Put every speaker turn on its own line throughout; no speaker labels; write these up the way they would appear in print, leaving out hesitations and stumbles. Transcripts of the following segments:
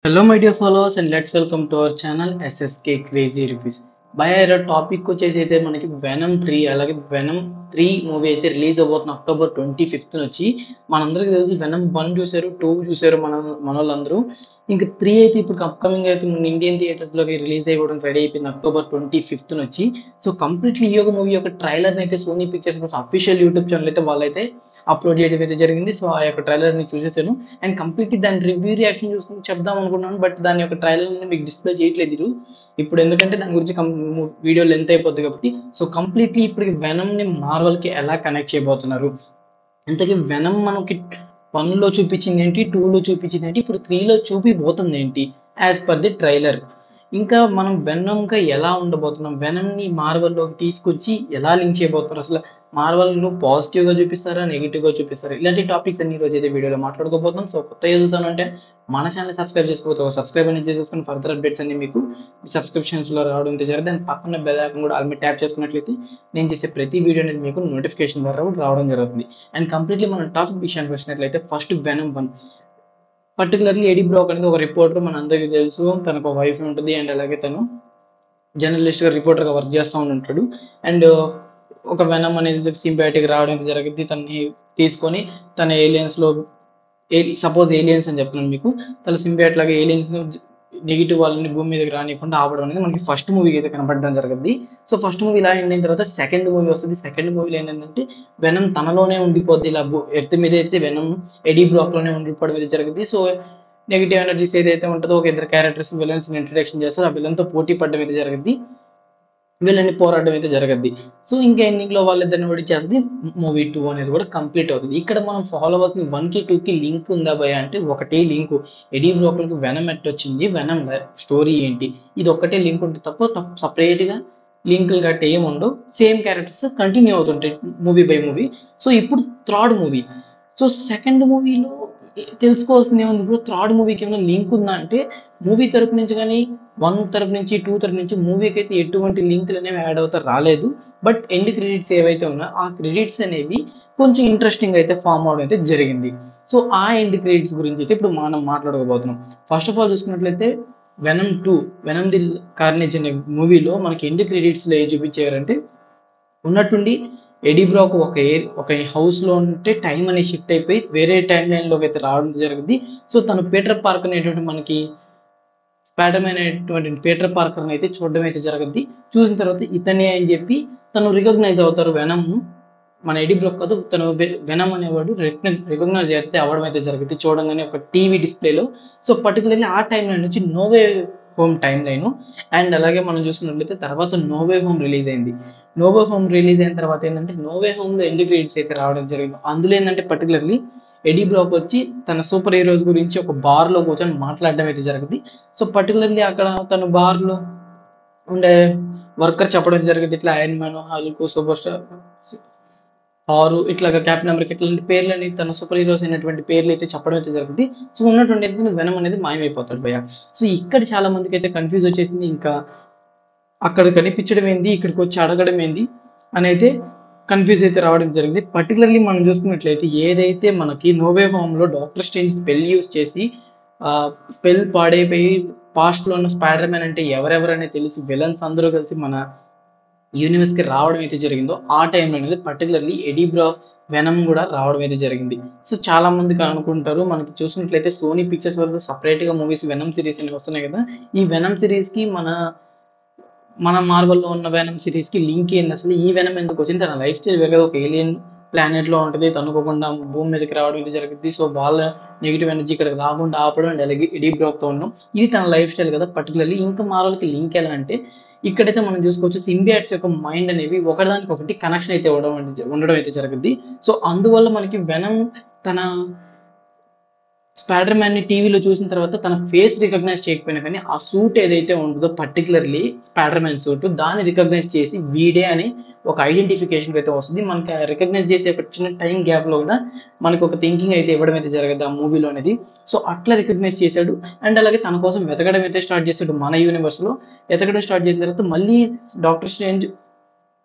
Hello, my dear followers, and let's welcome to our channel SSK Crazy Reviews. By topic వచ్చేసి అయితే మనకి venom 3 అలాగే venom 3 movie అయితే release అవబోతుంది October 25th వచ్చి. మనందరికీ తెలుసు వెనమ్ 1 చూసారు, 2 చూసారు మన వాళ్ళందరూ. ఇంకా 3 అయితే ఇప్పుడు అప్కమింగ్ అయితే మన ఇండియన్ థియేటర్స్లోకి రిలీజ్ అయ్యడం రెడీ అయిపోయింది అక్టోబర్ 25th వచ్చి. సో కంప్లీట్లీ ఈ యొక్క మూవీ యొక్క ట్రైలర్ని అయితే Sony Pictures official YouTube channel అయితే వాళ్ళైతే అప్లోడ్ చేయడం అయితే జరిగింది. సో ఆ యొక్క ట్రైలర్ని చూసేసాను అండ్ కంప్లీట్లీ దాని రివ్యూ రియాక్షన్ చూసుకుని చెప్దాం అనుకున్నాను, బట్ దాని యొక్క ట్రైలర్ని మీకు డిస్ప్లే చేయట్లేదు ఇప్పుడు, ఎందుకంటే దాని గురించి వీడియో లెంత్ అయిపోద్ది కాబట్టి. సో కంప్లీట్లీ ఇప్పుడు వెనమ్ని మార్వల్కి ఎలా కనెక్ట్ చేయబోతున్నారు, ఇంతకీ వెనమ్ మనకి 1లో చూపించింది ఏంటి, 2లో చూపించింది ఏంటి, ఇప్పుడు 3లో చూపిపోతుంది ఏంటి యాజ్ పర్ ది ట్రైలర్. ఇంకా మనం వెనమ్గా ఎలా ఉండబోతున్నాం, వెనమ్ని మార్వల్లోకి తీసుకొచ్చి ఎలా లింక్ చేయబోతున్నారు, అసలు మార్వల్ను పాజిటివ్గా చూపిస్తారా నెగిటివ్గా చూపిస్తారా, ఇలాంటి టాపిక్స్ అన్ని రోజు అయితే వీడియోలో మాట్లాడుకోబోతున్నాం. సో కొత్త చూస్తానంటే మన ఛానల్ సబ్స్క్రైబ్ చేసుకోవచ్చు, సబ్స్క్రైబ్ అనేది చేసేసుకుని ఫర్దర్ అప్డేట్స్ అన్ని మీకు సబ్స్క్రిప్షన్స్లో రావడం జరిగింది. దాని పక్కన బెల్ ఐకాన్ కూడా ఆల్రెడీ ట్యాప్ చేసుకున్నట్లయితే నేను చేసే ప్రతి వీడియో అనేది మీకు నోటిఫికేషన్ ద్వారా రావడం జరుగుతుంది. అండ్ కంప్లీట్లీ మన టాపిక్ విషయానికి వచ్చినట్లయితే ఫస్ట్ వెనమ్ 1. పర్టికులర్లీ ఎడీ బ్రాక్ అనేది ఒక రిపోర్టర్, మన అందరికీ తెలుసు. తనకు ఒక వైఫ్ ఉంటుంది అండ్ అలాగే తను జర్నలిస్ట్గా రిపోర్టర్గా వర్క్ చేస్తూ ఉంటాడు. అండ్ ఒక వెనమ్ అనేది సింబయాటిక్ రావడం జరిగింది. తనని తీసుకొని తన ఏలియన్స్లో సపోజ్ ఏలియన్స్ అని చెప్తున్నాను మీకు, తన సింబయాట్ లాగా ఏలియన్స్ నెగిటివ్ వాళ్ళని భూమి మీదకి రానియకుండా ఆపడం అనేది మనకి ఫస్ట్ మూవీకి అయితే కనపడడం జరిగింది. సో ఫస్ట్ మూవీ ఇలా ఎండ్ అయిన తర్వాత సెకండ్ మూవీ వస్తుంది. సెకండ్ మూవీలో ఏంటంటే వెనమ్ తనలోనే ఉండిపోద్ది, ఇలా ఎర్త్ మీద అయితే వెనమ్ ఎడీ బ్లాక్లోనే ఉండిపోవడం అయితే జరిగింది. సో నెగిటివ్ ఎనర్జీస్ ఏదైతే ఉంటుందో ఒక ఇద్దరు క్యారెక్టర్స్ విలన్స్ ఇంట్రడక్షన్ చేస్తారు, ఆ విలన్తో పోటీ పడడం అయితే జరిగింది, వీళ్ళని పోరాటం అయితే జరగద్ది. సో ఇంకా ఎండింగ్ లో వాళ్ళిద్దరిని కూడా చేస్తుంది మూవీ 2 అనేది కూడా కంప్లీట్ అవుతుంది. ఇక్కడ మనం ఫాలో అవ్వాల్సిన 1కి 2కి లింక్ ఉందా భయ అంటే ఒకటే లింక్. ఎడీ బ్రోక్లకు వెనమ్ వచ్చింది, వెనమ్ స్టోరీ ఏంటి, ఇది ఒక్కటే లింక్ ఉంటుంది తప్ప సపరేట్గా లింకులు గట్ట ఏమి ఉండవు. సేమ్ క్యారెక్టర్స్ కంటిన్యూ అవుతుంటాయి మూవీ బై మూవీ. సో ఇప్పుడు థర్డ్ మూవీ, సో సెకండ్ మూవీలో తెలుసుకోవాల్సింది ఏముంది ఇప్పుడు, థర్డ్ మూవీకి ఏమైనా లింక్ ఉందా అంటే మూవీ తరపు నుంచి కానీ 1 తరపు నుంచి 2 తరపు నుంచి మూవీకి అయితే ఎటువంటి లింకులు అనేవి యాడ్ అవుతా రాలేదు. బట్ ఎండ్ క్రెడిట్స్ ఏవైతే ఉన్నాయో ఆ క్రెడిట్స్ అనేవి కొంచెం ఇంట్రెస్టింగ్ అయితే ఫామ్ అవడం అయితే జరిగింది. సో ఆ ఎండ్ క్రెడిట్స్ గురించి అయితే ఇప్పుడు మనం మాట్లాడుకోబోతున్నాం. ఫస్ట్ ఆఫ్ ఆల్ చూసుకున్నట్లయితే వెనమ్ 2 వెనమ్ ది కార్నేజ్ అనే మూవీలో మనకి ఎండ్ క్రెడిట్స్లో ఏం చూపించారంటే ఉన్నట్టుండి ఎడీ బ్రాక్ ఒక హౌస్లో ఉంటే టైం అనేది షిఫ్ట్ అయిపోయి వేరే టైం లైన్లోకి అయితే రావడం జరిగింది. సో తను పీటర్ పార్కర్ అనేటువంటి మనకి స్పైడర్ మ్యాన్ అనేటువంటి పీటర్ పార్కర్ని అయితే చూడడం అయితే జరుగుద్ది. చూసిన తర్వాత ఇతనే అని చెప్పి తను రికగ్నైజ్ అవుతారు వెనమ్, మన ఎడీ బ్రాక్ కాదు, తను వెనమ్ అనేవాడు రికగ్నైజ్ అయితే అవ్వడం అయితే జరుగుద్ది చూడంగానే ఒక టీవీ డిస్ప్లేలో. సో పర్టికులర్లీ ఆ టైం లైన్ నుంచి నోవే హోమ్ టైం లైన్. అండ్ అలాగే మనం చూసుకున్నట్లయితే తర్వాత నోవే హోమ్ రిలీజ్ అయింది. నోవే హోమ్ రిలీజ్ అయిన తర్వాత ఏంటంటే నోవే హోమ్లో ఎండ్ క్రెడిట్స్ అయితే రావడం జరిగింది. అందులో ఏంటంటే పర్టికులర్లీ ఎడీ బ్రాక్ వచ్చి తన సూపర్ హీరోస్ గురించి ఒక బార్లో కూర్చొని మాట్లాడడం అయితే జరిగింది. సో పర్టికులర్లీ అక్కడ తను బార్లో ఉండే వర్కర్ చెప్పడం జరిగింది, ఇట్లా Iron Man, Hulk, super star, హారు, ఇట్లాగా క్యాప్టెన్ అమెరికా ఇట్లాంటి పేర్లని తన సూపర్ హీరోస్ అయినటువంటి పేర్లు అయితే చెప్పడం అయితే జరుగుతుంది. సో ఉన్నటువంటి వెనమ్ అనేది మాయమైపోతాడు భయ. సో ఇక్కడ చాలా మందికి అయితే కన్ఫ్యూజ్ వచ్చేసింది, ఇంకా అక్కడ కనిపించడం ఏంది ఇక్కడికి వచ్చి అడగడం ఏంది అని అయితే కన్ఫ్యూజ్ అయితే రావడం జరిగింది. పర్టికులర్లీ మనం చూసుకున్నట్లయితే ఏదైతే మనకి నోవే హోమ్లో డాక్టర్ స్ట్రేంజ్ స్పెల్ యూజ్ చేసి స్పెల్ పాడైపోయి పాస్ట్లో ఉన్న స్పైడర్ మ్యాన్ అంటే ఎవరెవరనే తెలిసి విలన్స్ అందరూ కలిసి మన యూనివర్స్కి రావడం అయితే జరిగిందో ఆ టైంలో అనేది పర్టికులర్లీ ఎడీ బ్రాక్ వెనమ్ కూడా రావడం అయితే జరిగింది. సో చాలా మందికి అనుకుంటారు, మనకి చూసినట్లయితే సోనీ పిక్చర్స్ వరకు సపరేట్గా మూవీస్ వెనమ్ సిరీస్ అనేవి వస్తున్నాయి కదా, ఈ వెనమ్ సిరీస్కి మన మార్వల్లో ఉన్న వెనమ్ సిరీస్కి లింక్ ఏంది, అసలు ఈ వెనమ్ ఎందుకు వచ్చింది, తన లైఫ్ స్టైల్ వేరే ఒక ఏలియన్ ప్లానెట్లో ఉంటుంది, తనుకోకుండా భూమి మీదకి రావడం ఇది జరుగుతుంది. సో వాళ్ళ నెగిటివ్ ఎనర్జీ ఇక్కడికి రాకుండా ఆపడం అండ్ అలాగే ఎడీ బ్రాక్తో ఉండడం ఇది తన లైఫ్ స్టైల్ కదా. పర్టికులర్లీ ఇంకా మార్వల్కి లింక్ ఎలా అంటే ఇక్కడైతే మనం చూసుకోవచ్చు సింబియాట్స్ యొక్క మైండ్ అనేవి ఒకదానికి ఒకటి కనెక్షన్ అయితే ఉండడం అయితే జరుగుద్ది. సో అందువల్ల మనకి వెనమ్ తన స్పైడర్ మ్యాన్ ని టీవీలో చూసిన తర్వాత తన ఫేస్ రికగ్నైజ్ చేయకపోయినా కానీ ఆ సూట్ ఏదైతే ఉంటుందో పర్టికులర్లీ స్పైడర్ మ్యాన్ సూట్ దాన్ని రికగ్నైజ్ చేసి వీడే అని ఒక ఐడెంటిఫికేషన్ అయితే వస్తుంది. మనకి రికగ్నైజ్ చేసే ఒక చిన్న టైం గ్యాప్ లో కూడా మనకు ఒక థింకింగ్ అయితే ఇవ్వడం అయితే జరగదు ఆ మూవీలో అనేది. సో అట్లా రికగ్నైజ్ చేశాడు అండ్ అలాగే తన కోసం వెతకడం అయితే స్టార్ట్ చేశాడు మన యూనివర్స్ లో. వెతకడం స్టార్ట్ చేసిన తర్వాత మళ్ళీ Doctor Strange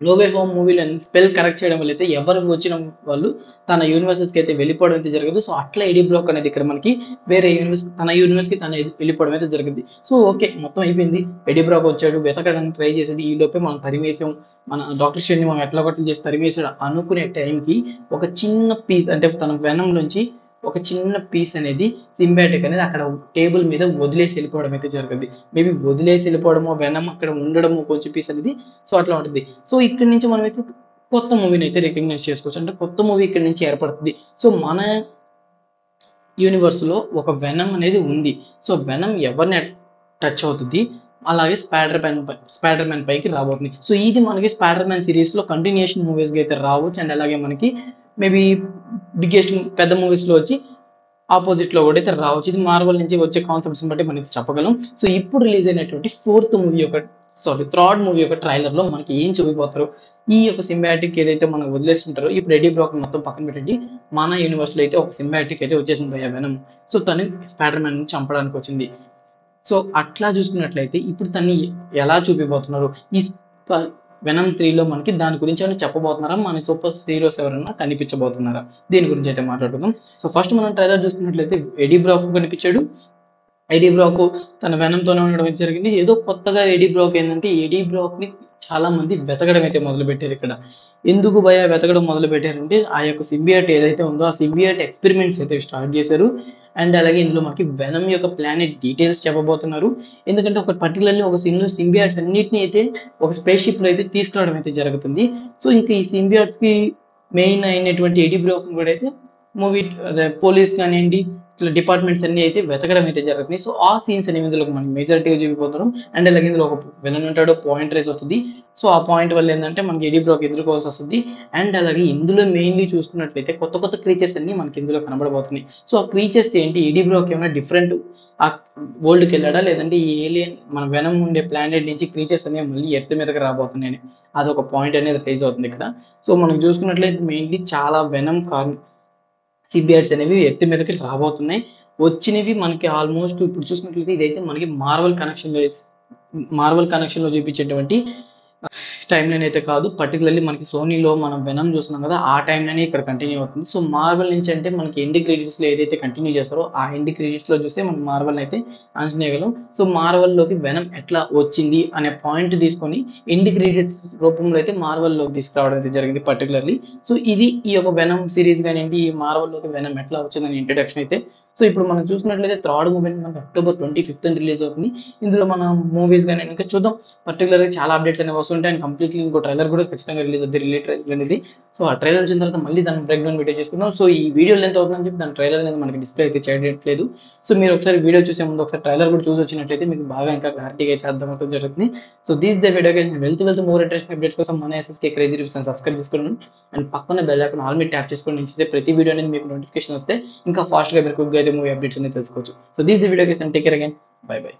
No Way Home మూవీలో స్పెల్ కరెక్ట్ చేయడం వల్ల అయితే ఎవరు వచ్చిన వాళ్ళు తన యూనివర్సెస్కి అయితే వెళ్ళిపోవడం అయితే జరగదు. సో అట్లా ఎడీ బ్రాక్ అనేది ఇక్కడ మనకి వేరే యూనివర్స్కి తన వెళ్ళిపోవడం అయితే జరిగింది. సో ఓకే, మొత్తం అయిపోయింది. ఎడీ బ్రాక్ వచ్చాడు, వెతకడానికి ట్రై చేసాడు, ఈ లోపే మనం తరిమేసాం, మన డాక్టర్ స్ట్రేంజ్ మనం ఎట్లా కొట్టలు చేసి తరిమేసాడు అనుకునే టైంకి ఒక చిన్న పీస్, అంటే తన వెనం నుంచి ఒక చిన్న పీస్ అనేది సింబాటిక్ అనేది అక్కడ టేబుల్ మీద వదిలేసి వెళ్ళిపోవడం అయితే జరుగుతుంది. మేబీ వదిలేసి వెళ్ళిపోవడమో, వెనం అక్కడ ఉండడమో కొంచెం పీస్ అనేది, సో అట్లా ఉంటుంది. సో ఇక్కడి నుంచి మనం అయితే కొత్త మూవీని అయితే రికగ్నైజ్ చేసుకోవచ్చు, అంటే కొత్త మూవీ ఇక్కడి నుంచి ఏర్పడుతుంది. సో మన యూనివర్స్లో ఒక వెనం అనేది ఉంది. సో వెనం ఎవరిని టచ్ అవుతుంది, అలాగే స్పైడర్ మ్యాన్ పైకి రాబోతుంది. సో ఇది మనకి స్పైడర్ మ్యాన్ సిరీస్లో కంటిన్యూషన్ మూవీస్గా అయితే రావచ్చు. అండ్ అలాగే మనకి మేబీ బిగ్గెస్ట్ పెద్ద మూవీస్లో వచ్చి ఆపోజిట్లో కూడా అయితే రావచ్చు. ఇది మార్వల్ నుంచి వచ్చే కాన్సెప్ట్స్ని బట్టి మనకి చెప్పగలం. సో ఇప్పుడు రిలీజ్ అయినటువంటి థర్డ్ మూవీ యొక్క ట్రైలర్లో మనకి ఏం చూపిపోతారు, ఈ యొక్క సింబాటిక్ ఏదైతే మనం వదిలేస్తుంటారో, ఇప్పుడు ఎడీ బ్రాక్ మొత్తం పక్కన పెట్టండి, మన యూనివర్స్లో అయితే ఒక సింబాటిక్ అయితే వచ్చేసింది వెనం. సో తను స్పైడర్ మ్యాన్ చంపడానికి వచ్చింది. సో అట్లా చూసుకున్నట్లయితే ఇప్పుడు తన్ని ఎలా చూపిపోతున్నారు, ఈ వెనం 3లో మనకి దాని గురించి ఏమైనా చెప్పబోతున్నారా, మన సూపర్ హీరోస్ ఎవరైనా కనిపించబోతున్నారా, దీని గురించి అయితే మాట్లాడుకుందాం. సో ఫస్ట్ మనం ట్రైలర్ చూసుకున్నట్లయితే ఎడీ బ్రాక్ కనిపించాడు. ఎడీ బ్రాక్ తన వెనంతోనే ఉండడం జరిగింది. ఏదో కొత్తగా ఎడీ బ్రాక్ ఏంటంటే, ఎడీ బ్రాక్ని చాలా మంది వెతకడం అయితే మొదలుపెట్టారు. ఇక్కడ ఎందుకు వెతకడం మొదలు పెట్టారంటే, ఆ యొక్క సింబియాట్ ఏదైతే ఉందో ఆ సింబియాట్ ఎక్స్పెరిమెంట్స్ అయితే స్టార్ట్ చేశారు. అండ్ అలాగే ఇందులో మనకి వెనం యొక్క ప్లానెట్ డీటెయిల్స్ చెప్పబోతున్నారు. ఎందుకంటే ఒక పర్టికులర్లీ ఒక సింబియాట్స్ అన్నిటిని అయితే ఒక స్పేస్ షిప్లో అయితే తీసుకురావడం అయితే జరుగుతుంది. సో ఇంకా ఈ సింబియాట్స్కి మెయిన్ అయినటువంటి ఎడీ బ్రాక్ కూడా అయితే మూవీ అదే పోలీస్ కానివ్వండి, ఇట్లా డిపార్ట్మెంట్స్ అన్ని అయితే వెతకడం అయితే జరుగుతుంది. సో ఆ సీన్స్ అనేవి ఇందులో మనకి మెజారిటీగా చూపిపోతారు. అండ్ అలాగే ఇందులో ఒక విలన్ ఉంటాడు, పాయింట్ రైజ్ అవుతుంది. సో ఆ పాయింట్ వల్ల ఏంటంటే మనకి ఎడీ బ్రాక్ ఎదుర్కోవాల్సి వస్తుంది. అండ్ అలాగే ఇందులో మెయిన్లీ చూసుకున్నట్లయితే కొత్త కొత్త క్రీచర్స్ అన్ని మనకి ఇందులో కనబడబోతున్నాయి. సో ఆ క్రీచర్స్ ఏంటి, ఎడీ బ్రాక్ ఏమైనా డిఫరెంట్ ఆ వరల్డ్కి వెళ్ళాడా, లేదంటే ఈ ఏలియన్ మన వెనం ఉండే ప్లానెట్ నుంచి క్రీచర్స్ అనేవి మళ్ళీ ఎర్త్ మీదకి రాబోతున్నాయని అదొక పాయింట్ అనేది రైజ్ అవుతుంది ఇక్కడ. సో మనం చూసుకున్నట్లయితే మెయిన్లీ చాలా వెనం సింబియాట్స్ అనేవి ఎర్త్ మీదకి రాబోతున్నాయి. వచ్చినవి మనకి ఆల్మోస్ట్ ఇప్పుడు చూసుకున్నట్లయితే ఇదైతే మనకి మార్వల్ కనెక్షన్లో చూపించేటువంటి టైం లైన్ అయితే కాదు. పర్టికులర్లీ మనకి సోనీలో మనం వెనం చూస్తున్నాం కదా, ఆ టైం లైన్ ఇక్కడ కంటిన్యూ అవుతుంది. సో మార్వల్ నుంచి అంటే మనకి ఎండ్ క్రెడిట్స్లో ఏదైతే కంటిన్యూ చేస్తారో ఆ ఎండ్ క్రెడిట్స్లో చూస్తే మనం మార్వల్ అయితే అంచనేయగలం. సో మార్వల్లోకి వెనం ఎట్లా వచ్చింది అనే పాయింట్ తీసుకొని ఎండ్ క్రెడిట్స్ రూపంలో అయితే మార్వల్లోకి తీసుకురావడం అయితే జరిగింది పర్టికులర్లీ. సో ఇది ఈ యొక్క వెనం సిరీస్ కానివ్వండి, ఈ మార్వల్లోకి వెనం ఎట్లా వచ్చిందని ఇంట్రడక్షన్ అయితే. సో ఇప్పుడు మనం చూసుకున్నట్లయితే థర్డ్ మూవీ మనకి అక్టోబర్ 25th రిలీజ్ అవుతుంది. ఇందులో మనం మూవీస్ కానీ ఇంకా చూద్దాం, పర్టికులర్గా చాలా అప్డేట్స్ అనేవి వస్తుంటాయి. అండ్ కంప్లీట్లీ ఇంకో ట్రైలర్ కూడా ఖచ్చితంగా రిలీజ్ అవుతుంది, రిలీజ్ ట్రైలర్ అనేది. సో ఆ ట్రైలర్ వచ్చిన తర్వాత మళ్ళీ దాని బ్రేక్ డౌన్ వీడియో చేసుకుందాం. సో ఈ వీడియో లెంత్ అవుతుందని చెప్పి దాని ట్రైలర్ అనేది మనకి డిస్ప్లే అయితే చేయట్లేదు. సో మీరు ఒకసారి వీడియో చూసే ముందు ఒకసారి ట్రైలర్ కూడా చూసి వచ్చినట్లయితే మీకు బాగా ఇంకా క్లారిటీగా అయితే అర్థమవుతుంది జరుగుతుంది. సో దీస్ ద వీడియో వెళ్తూ మోర్ ఇంట్రెస్టింగ్ అప్డేట్స్ కోసం మన ఎస్ఎస్కే క్రేజీ రివ్యూస్ సబ్స్క్రైబ్ చేసుకోండి. అండ్ పక్కన బెల్ ఐకాన్ ఆల్ మీద ట్యాప్ చేసుకోండి. నుంచి ప్రతి వీడియో అనేది మీకు నోటిఫికేషన్ వస్తే ఇంకా ఫాస్ట్గా మీరు క్విక్గా అయితే మూవీ అప్డేట్స్ అనేది తెలుసుకోవచ్చు. So these the video guys and take care again, by by.